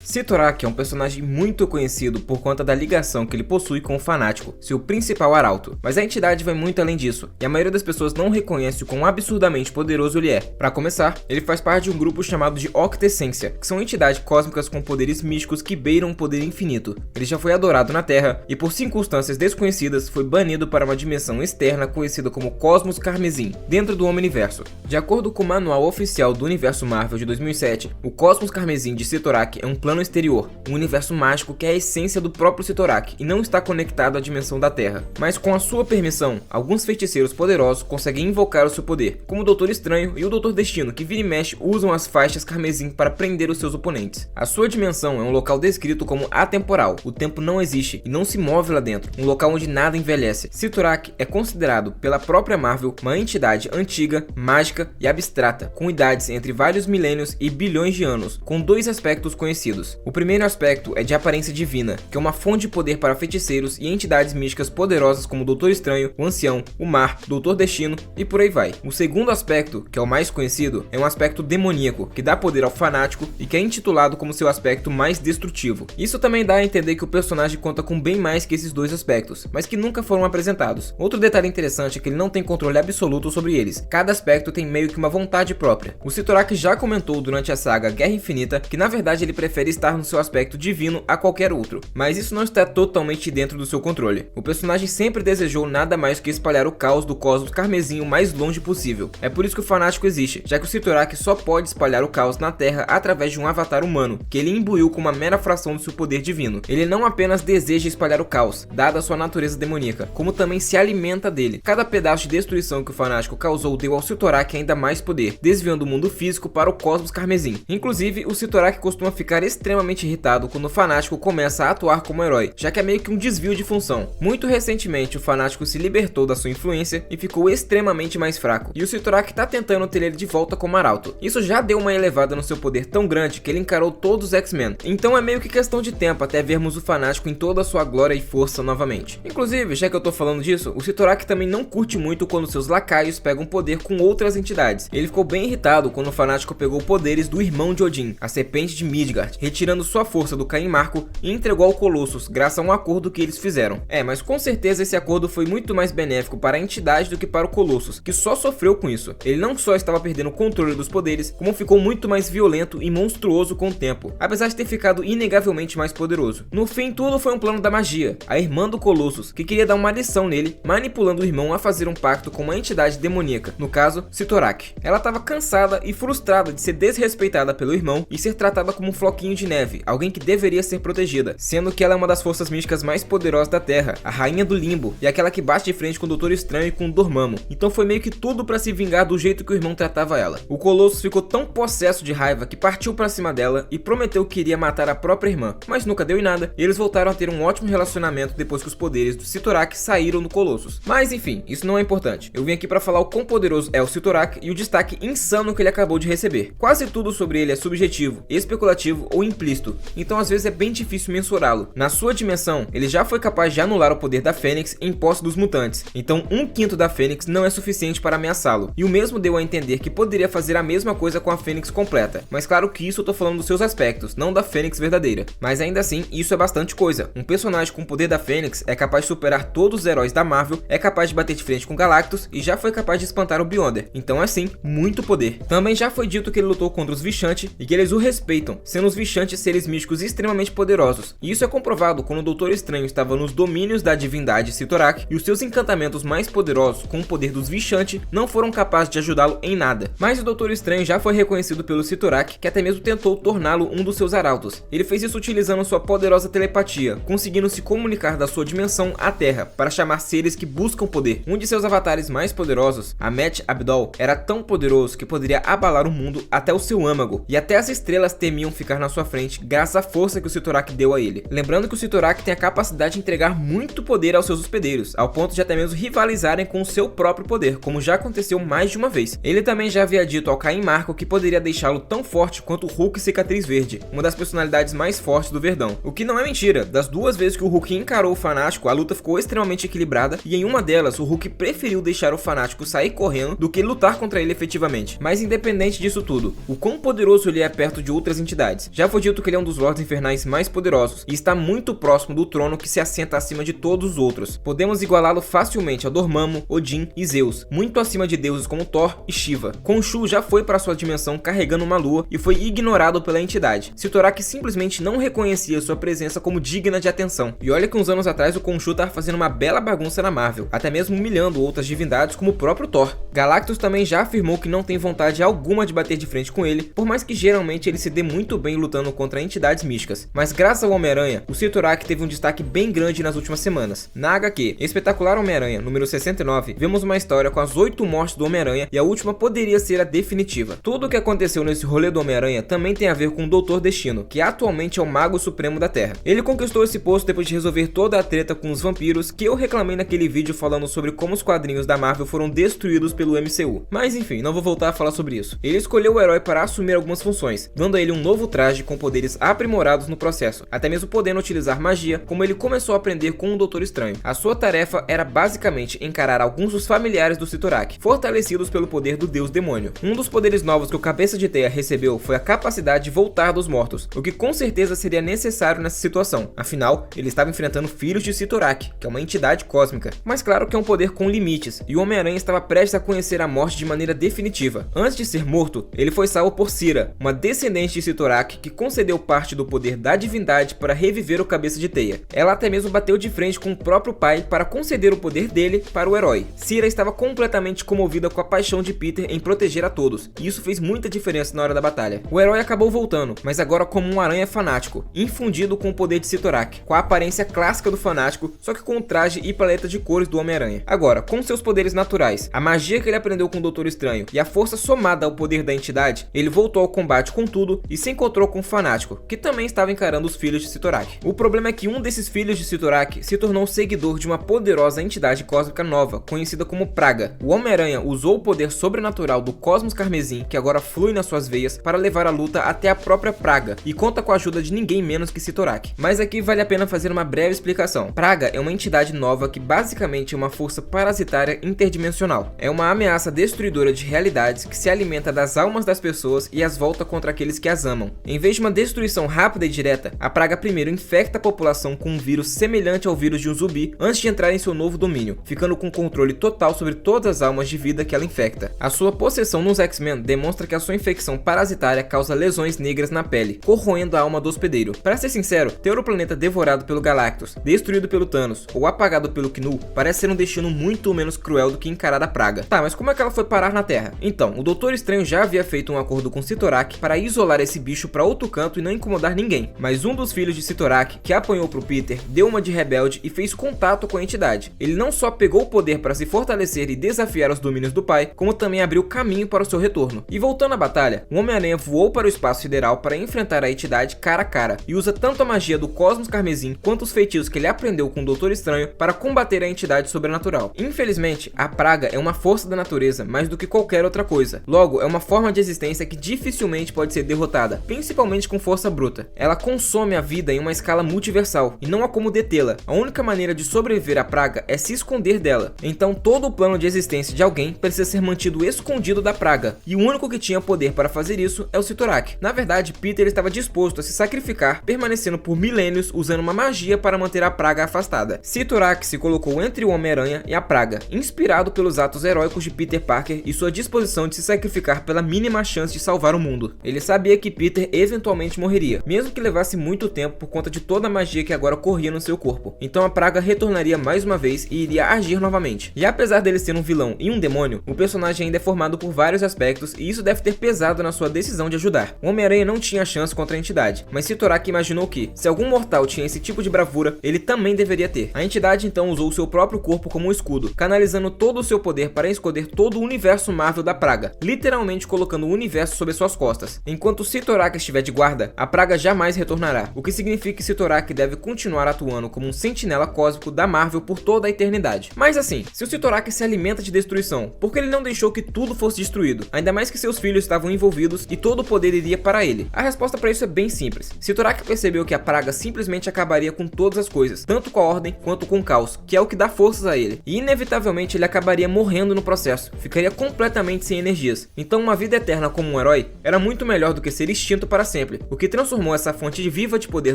Sitorak é um personagem muito conhecido por conta da ligação que ele possui com o Fanático, seu principal arauto, mas a entidade vai muito além disso, e a maioria das pessoas não reconhece o quão absurdamente poderoso ele é. Para começar, ele faz parte de um grupo chamado de Octessência, que são entidades cósmicas com poderes místicos que beiram um poder infinito. Ele já foi adorado na Terra, e por circunstâncias desconhecidas, foi banido para uma dimensão externa conhecida como Cosmos Carmesim, dentro do Omniverso. De acordo com o manual oficial do Universo Marvel de 2007, o Cosmos Carmesim de Sitorak é um plano exterior, um universo mágico que é a essência do próprio Sitorak e não está conectado à dimensão da Terra. Mas com a sua permissão, alguns feiticeiros poderosos conseguem invocar o seu poder, como o Doutor Estranho e o Doutor Destino, que vira e mexe usam as faixas carmesim para prender os seus oponentes. A sua dimensão é um local descrito como atemporal, o tempo não existe e não se move lá dentro, um local onde nada envelhece. Sitorak é considerado pela própria Marvel uma entidade antiga, mágica e abstrata, com idades entre vários milênios e bilhões de anos, com dois aspectos conhecidos. O primeiro aspecto é de aparência divina, que é uma fonte de poder para feiticeiros e entidades místicas poderosas como o Doutor Estranho, o Ancião, o Mar, Doutor Destino e por aí vai. O segundo aspecto, que é o mais conhecido, é um aspecto demoníaco, que dá poder ao Fanático e que é intitulado como seu aspecto mais destrutivo. Isso também dá a entender que o personagem conta com bem mais que esses dois aspectos, mas que nunca foram apresentados. Outro detalhe interessante é que ele não tem controle absoluto sobre eles, cada aspecto tem meio que uma vontade própria. O Sitorak já comentou durante a saga Guerra Infinita que na verdade ele prefere estar no seu aspecto divino a qualquer outro, mas isso não está totalmente dentro do seu controle. O personagem sempre desejou nada mais que espalhar o caos do Cosmos Carmesim o mais longe possível. É por isso que o Fanático existe, já que o Sitorak só pode espalhar o caos na Terra através de um avatar humano, que ele imbuiu com uma mera fração do seu poder divino. Ele não apenas deseja espalhar o caos, dada a sua natureza demoníaca, como também se alimenta dele. Cada pedaço de destruição que o Fanático causou deu ao Sitorak ainda mais poder, desviando o mundo físico para o Cosmos Carmesim. Inclusive, o Sitorak costuma ficar extremamente irritado quando o Fanático começa a atuar como herói, já que é meio que um desvio de função. Muito recentemente, o Fanático se libertou da sua influência e ficou extremamente mais fraco, e o Sitorak tá tentando ter ele de volta como arauto. Isso já deu uma elevada no seu poder tão grande que ele encarou todos os X-Men, então é meio que questão de tempo até vermos o Fanático em toda a sua glória e força novamente. Inclusive, já que eu tô falando disso, o Sitorak também não curte muito quando seus lacaios pegam poder com outras entidades. Ele ficou bem irritado quando o Fanático pegou poderes do irmão de Odin, a Serpente de Midgard, retirando sua força do Caim Marco e entregou ao Colossus graças a um acordo que eles fizeram. Mas com certeza esse acordo foi muito mais benéfico para a entidade do que para o Colossus, que só sofreu com isso. Ele não só estava perdendo o controle dos poderes, como ficou muito mais violento e monstruoso com o tempo, apesar de ter ficado inegavelmente mais poderoso. No fim, tudo foi um plano da magia, a irmã do Colossus, que queria dar uma lição nele, manipulando o irmão a fazer um pacto com uma entidade demoníaca, no caso, Sitorak. Ela estava cansada e frustrada de ser desrespeitada pelo irmão e ser tratada como um floquinho de neve, alguém que deveria ser protegida, sendo que ela é uma das forças místicas mais poderosas da Terra, a Rainha do Limbo, e aquela que bate de frente com o Doutor Estranho e com o Dormammu. Então foi meio que tudo para se vingar do jeito que o irmão tratava ela. O Colossus ficou tão possesso de raiva que partiu para cima dela e prometeu que iria matar a própria irmã, mas nunca deu em nada, e eles voltaram a ter um ótimo relacionamento depois que os poderes do Sitorak saíram do Colossus. Mas enfim, isso não é importante. Eu vim aqui para falar o quão poderoso é o Sitorak e o destaque insano que ele acabou de receber. Quase tudo sobre ele é subjetivo, especulativo ou implícito, então às vezes é bem difícil mensurá-lo. Na sua dimensão, ele já foi capaz de anular o poder da Fênix em posse dos mutantes, então 1/5 da Fênix não é suficiente para ameaçá-lo, e o mesmo deu a entender que poderia fazer a mesma coisa com a Fênix completa, mas claro que isso eu tô falando dos seus aspectos, não da Fênix verdadeira. Mas ainda assim, isso é bastante coisa. Um personagem com o poder da Fênix é capaz de superar todos os heróis da Marvel, é capaz de bater de frente com Galactus e já foi capaz de espantar o Beyonder, então assim, muito poder. Também já foi dito que ele lutou contra os Vishanti e que eles o respeitam, sendo os Vishanti seres místicos extremamente poderosos, e isso é comprovado quando o Doutor Estranho estava nos domínios da divindade Sitorak e os seus encantamentos mais poderosos com o poder dos Vishanti não foram capazes de ajudá-lo em nada. Mas o Doutor Estranho já foi reconhecido pelo Sitorak, que até mesmo tentou torná-lo um dos seus arautos. Ele fez isso utilizando sua poderosa telepatia, conseguindo se comunicar da sua dimensão à Terra para chamar seres que buscam poder. Um de seus avatares mais poderosos, Amet Abdol, era tão poderoso que poderia abalar o mundo até o seu âmago, e até as estrelas temiam ficar na sua frente graças à força que o Sitorak deu a ele. Lembrando que o Sitorak tem a capacidade de entregar muito poder aos seus hospedeiros, ao ponto de até mesmo rivalizarem com o seu próprio poder, como já aconteceu mais de uma vez. Ele também já havia dito ao Caim Marco que poderia deixá-lo tão forte quanto o Hulk Cicatriz Verde, uma das personalidades mais fortes do Verdão. O que não é mentira, das duas vezes que o Hulk encarou o Fanático, a luta ficou extremamente equilibrada, e em uma delas o Hulk preferiu deixar o Fanático sair correndo do que lutar contra ele efetivamente. Mas independente disso tudo, o quão poderoso ele é perto de outras entidades. Já foi foi dito que ele é um dos Lordes Infernais mais poderosos e está muito próximo do trono que se assenta acima de todos os outros. Podemos igualá-lo facilmente a Dormammu, Odin e Zeus, muito acima de deuses como Thor e Shiva. Khonshu já foi para sua dimensão carregando uma lua e foi ignorado pela entidade. Sitorak simplesmente não reconhecia sua presença como digna de atenção. E olha que uns anos atrás o Khonshu estava fazendo uma bela bagunça na Marvel, até mesmo humilhando outras divindades como o próprio Thor. Galactus também já afirmou que não tem vontade alguma de bater de frente com ele, por mais que geralmente ele se dê muito bem lutando contra entidades místicas. Mas graças ao Homem-Aranha, o Sitorak teve um destaque bem grande nas últimas semanas. Na HQ Espetacular Homem-Aranha, número 69, vemos uma história com as 8 mortes do Homem-Aranha e a última poderia ser a definitiva. Tudo o que aconteceu nesse rolê do Homem-Aranha também tem a ver com o Doutor Destino, que atualmente é o Mago Supremo da Terra. Ele conquistou esse posto depois de resolver toda a treta com os vampiros que eu reclamei naquele vídeo falando sobre como os quadrinhos da Marvel foram destruídos pelo MCU. Mas enfim, não vou voltar a falar sobre isso. Ele escolheu o herói para assumir algumas funções, dando a ele um novo traje com poderes aprimorados no processo, até mesmo podendo utilizar magia, como ele começou a aprender com o Doutor Estranho. A sua tarefa era basicamente encarar alguns dos familiares do Sitorak, fortalecidos pelo poder do Deus Demônio. Um dos poderes novos que o Cabeça de Teia recebeu foi a capacidade de voltar dos mortos, o que com certeza seria necessário nessa situação. Afinal, ele estava enfrentando filhos de Sitorak, que é uma entidade cósmica. Mas claro que é um poder com limites, e o Homem-Aranha estava prestes a conhecer a morte de maneira definitiva. Antes de ser morto, ele foi salvo por Sira, uma descendente de Sitorak que concedeu parte do poder da divindade para reviver o Cabeça de Teia. Ela até mesmo bateu de frente com o próprio pai para conceder o poder dele para o herói. Sira estava completamente comovida com a paixão de Peter em proteger a todos, e isso fez muita diferença na hora da batalha. O herói acabou voltando, mas agora como um aranha fanático, infundido com o poder de Sitorak, com a aparência clássica do fanático, só que com o traje e paleta de cores do Homem-Aranha. Agora, com seus poderes naturais, a magia que ele aprendeu com o Doutor Estranho e a força somada ao poder da entidade, ele voltou ao combate com tudo e se encontrou com o fanático, que também estava encarando os filhos de Sitorak. O problema é que um desses filhos de Sitorak se tornou seguidor de uma poderosa entidade cósmica nova, conhecida como Praga. O Homem-Aranha usou o poder sobrenatural do Cosmos Carmesim, que agora flui nas suas veias, para levar a luta até a própria Praga, e conta com a ajuda de ninguém menos que Sitorak. Mas aqui vale a pena fazer uma breve explicação. Praga é uma entidade nova que basicamente é uma força parasitária interdimensional. É uma ameaça destruidora de realidades que se alimenta das almas das pessoas e as volta contra aqueles que as amam. Em vez de uma destruição rápida e direta, a Praga primeiro infecta a população com um vírus semelhante ao vírus de um zumbi antes de entrar em seu novo domínio, ficando com controle total sobre todas as almas de vida que ela infecta. A sua possessão nos X-Men demonstra que a sua infecção parasitária causa lesões negras na pele, corroendo a alma do hospedeiro. Para ser sincero, ter o planeta devorado pelo Galactus, destruído pelo Thanos ou apagado pelo Knu parece ser um destino muito menos cruel do que encarar a Praga. Tá, mas como é que ela foi parar na Terra? Então, o Doutor Estranho já havia feito um acordo com Sitorak para isolar esse bicho para outro canto e não incomodar ninguém. Mas um dos filhos de Sitorak, que apanhou pro Peter, deu uma de rebelde e fez contato com a entidade. Ele não só pegou o poder para se fortalecer e desafiar os domínios do pai, como também abriu caminho para o seu retorno. E voltando à batalha, o Homem-Aranha voou para o espaço sideral para enfrentar a entidade cara a cara, e usa tanto a magia do Cosmos Carmesim quanto os feitiços que ele aprendeu com o Doutor Estranho para combater a entidade sobrenatural. Infelizmente, a Praga é uma força da natureza mais do que qualquer outra coisa. Logo, é uma forma de existência que dificilmente pode ser derrotada, principalmente com força bruta. Ela consome a vida em uma escala multiversal, e não há como detê-la. A única maneira de sobreviver à Praga é se esconder dela. Então todo o plano de existência de alguém precisa ser mantido escondido da Praga, e o único que tinha poder para fazer isso é o Sitorak. Na verdade, Peter estava disposto a se sacrificar, permanecendo por milênios usando uma magia para manter a Praga afastada. Sitorak se colocou entre o Homem-Aranha e a Praga, inspirado pelos atos heróicos de Peter Parker e sua disposição de se sacrificar pela mínima chance de salvar o mundo. Ele sabia que Peter eventualmente morreria, mesmo que levasse muito tempo por conta de toda a magia que agora corria no seu corpo. Então a Praga retornaria mais uma vez e iria agir novamente. E apesar dele ser um vilão e um demônio, o personagem ainda é formado por vários aspectos e isso deve ter pesado na sua decisão de ajudar. O Homem-Aranha não tinha chance contra a entidade, mas Sitorak imaginou que, se algum mortal tinha esse tipo de bravura, ele também deveria ter. A entidade então usou seu próprio corpo como um escudo, canalizando todo o seu poder para esconder todo o universo Marvel da Praga, literalmente colocando o universo sobre suas costas. Enquanto Sitorak estiver de guarda, a Praga jamais retornará, o que significa que Sitorak deve continuar atuando como um sentinela cósmico da Marvel por toda a eternidade. Mas assim, se o Sitorak se alimenta de destruição, por que ele não deixou que tudo fosse destruído? Ainda mais que seus filhos estavam envolvidos e todo o poder iria para ele. A resposta para isso é bem simples. Sitorak percebeu que a Praga simplesmente acabaria com todas as coisas, tanto com a ordem quanto com o caos, que é o que dá forças a ele. E inevitavelmente ele acabaria morrendo no processo, ficaria completamente sem energias. Então uma vida eterna como um herói era muito melhor do que ser extinto para sempre. sempre, o que transformou essa fonte viva de poder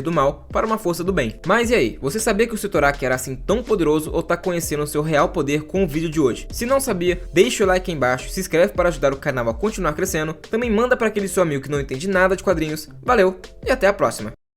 do mal para uma força do bem. Mas e aí, você sabia que o Sitorak era assim tão poderoso ou tá conhecendo o seu real poder com o vídeo de hoje? Se não sabia, deixa o like aí embaixo, se inscreve para ajudar o canal a continuar crescendo, também manda para aquele seu amigo que não entende nada de quadrinhos. Valeu e até a próxima!